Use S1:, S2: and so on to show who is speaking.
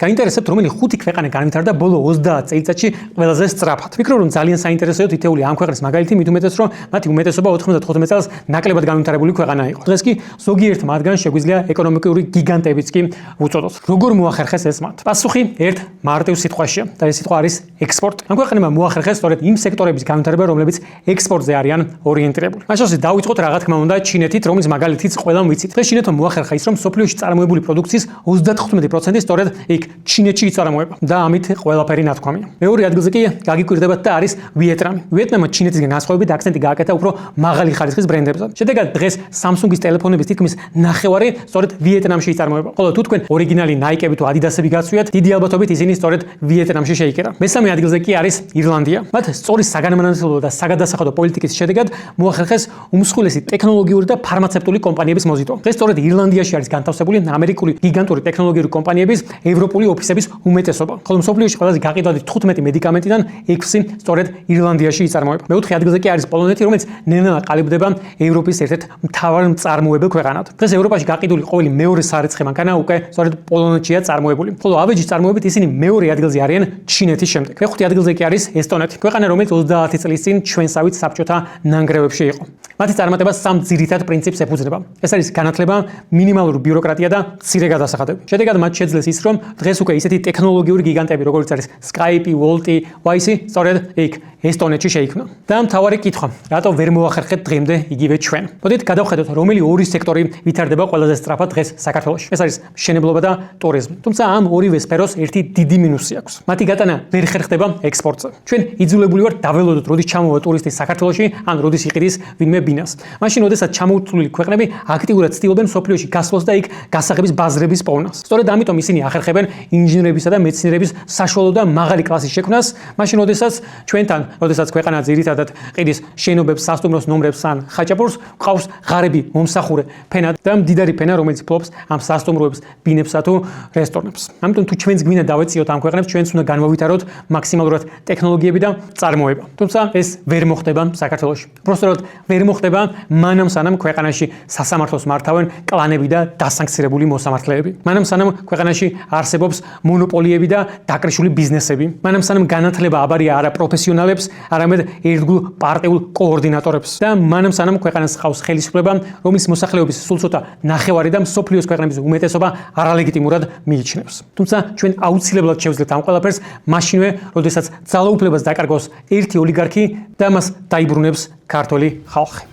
S1: გაინტერესებთ, რომელი 5 ქვეყანა განვითარდა ბოლო 30 წელიწადში ყველაზე სწრაფად. ვფიქრობ, რომ ძალიან საინტერესოა თითოეული ამ ქვეყნის მაგალითი, მით უმეტეს, რომ მათი უმეტესობა 95 წელს ნაკლებად განვითარებული ქვეყანა იყო. დღეს კი ზოგიერთ მათგან შეგვიძლია ეკონომიკური გიგანტებიც კი უწოდოთ. როგორ მოახერხეს ეს მათ? პასუხი ერთ მარტივ სიტყვაშია და ეს სიტყვა არის ექსპორტი. ამ ქვეყნებმა მოახერხეს სწორედ იმ სექტორების განვითარება, რომლებიც ექსპორტზე არიან ორიენტირებული. მაშინ დავიწყოთ რა თქმა უნდა ჩინეთით, რომლის მაგალითიც ყველამ ვიცით. დღეს ჩინეთმა მოახერხა ის, რომ სოფლიოში წარმოებული პროდუქციის 95% სწორედ იქ ჩინეთში იწარმოება და ამით ყველაფერი ნათქვამია. მეორე ადგილზე კი გაგიკვირდებათ და არის ვიეტნამი. ვიეტნამმა ჩინეთისგან განსხვავებით აქცენტი გააკეთა უფრო მაღალი ხარისხის ბრენდებზე. შედეგად დღეს Samsung-ის ტელეფონების თითქმის ნახევარი სწორედ ვიეტნამში იწარმოება. ხოლო თუ თქვენ ორიგინალი Nike-ები თუ Adidas-ები გაცვიათ, დიდი ალბათობით ისინი სწორედ ვიეტნამში შეიკერა. მესამე ადგილზე კი არის ირლანდია. მათ სწორი საგანმანათლებლო და საგადასახადო პოლიტიკის შედეგად მოახერხეს უმსხვილესი ტექნოლოგიური და ფარმაცევტული კომპანიების მოზიდვა. დღეს სწორედ ირლანდიაში არის განთავსებული ამერიკული გიგანტური ტექნოლოგიური კომპანიების ევროპული ოფისების უმეტესობა. ხოლო მსოფლიოში ყველაზე გაყიდვადი 15 მედიკამენტიდან 6 სწორედ ირლანდიაში იწარმოება. მეოთხე ადგილზე კი არის პოლონეთი, რომელიც ნელ-ნელა ყალიბდება ევროპის ერთ-ერთ მთავარ მწარმოებელ ქვეყანად. დღეს ევროპაში გაყიდული ყოველი მეორე სარეცხე მანქანა უკვე სწორედ პოლონეთშია წარმოებული. ხოლო ავეჯის წარმოებით ისინი მეორე ადგილზე არიან ჩინეთის შემდეგ. მეხუთე ადგილზე კი არის ესტონეთი, ქვეყანა რომელიც 30 წლის წინ ჩვენსავით საბჭოთა ნანგრევებში იყო. მათი წარმატება სამ ძირითად პრინციპს ეფუძნება. ეს არის განათლება, მინიმალური ბიუროკრატია და მცირე გადასახადები. შედეგად მათ შეძლეს ის, რომ დღეს უკვე ისეთი ტექნოლოგიური გიგანტები, როგორც არის Skype, Wolt, YC, სწორედ იქ ესტონეთში შეიქმნა. და მთავარი კითხვა, რატო ვერ მოახერხეთ დღემდე იგივე ჩვენ? მოდით გადავხედოთ, რომელი ორი სექტორი ვითარდება ყველაზე სწრაფად დღეს საქართველოში. ეს არის მშენებლობა და ტურიზმი. თუმცა ამ ორივე სფეროს ერთი დიდი მინუსი აქვს. მათი გატანა ვერ ხერხდება ექსპორტზე. ჩვენ იძულებული ვართ დაველოდოთ, როდის ჩამოვა ტურისტი საქართველოში, ან როდის იყიდის ვინმე ბინას. მაშინ, როდესაც ჩამოთვლილი ქვეყნები აქტიურად ცდილობენ სოფლიოში გასვლას და იქ გასაღების ბაზრების პოვნას. სწორედ ამიტომ ისინი ახერხებენ ინჟინერებისა და მეცნიერების საშუალო და მაღალი კლასის შექმნას, მაშინ, როდესაც ქვეყანა ძირითადად ყიდის შენობებს, სასტუმროს ნომრებს ან ხაჭაპურს, ყავს ღარები მომსახურე ფენა და მდიდარი ფენა, რომელიც ფლობს ამ სასტუმროებს, ბინებსა თუ რესტორნებს. ამიტომ თუ ჩვენს გვინდა დავეციოთ ამ ქვეყნებს, ჩვენც უნდა განვავითაროთ მაქსიმალურად ტექნოლოგიები და წარმოება. თუმცა ეს ვერ მოხდება საქართველოში. უბრალოდ ვერ მოხდება მანამ სანამ ქვეყანაში სასამართლოს მართავენ კლანები და დასანქცირებული მოსამართლეები. მანამ სანამ ქვეყანაში არსებობს მონოპოლიები და დაკრიშული ბიზნესები. მანამ სანამ განათლება აბარია არა პროფესიონალებს, არამედ ერთგულ პარტიულ კოორდინატორებს. და მანამ სანამ ქვეყანას ხავს ხელისუფლება, რომლის მოსახლეობის სულ ცოტა ნახევარი და მსოფლიოს ქვეყნების უმეტესობა არალეგიტიმურად მიიჩნევს. თუმცა ჩვენ აუცილებლად შევძლებთ ამ ყველაფერს მაშინვე, როდესაც ძალაუფლებას დაკარგავს ერთი ოლიგარქი და მას დაიბრუნებს ქართველი ხალხი.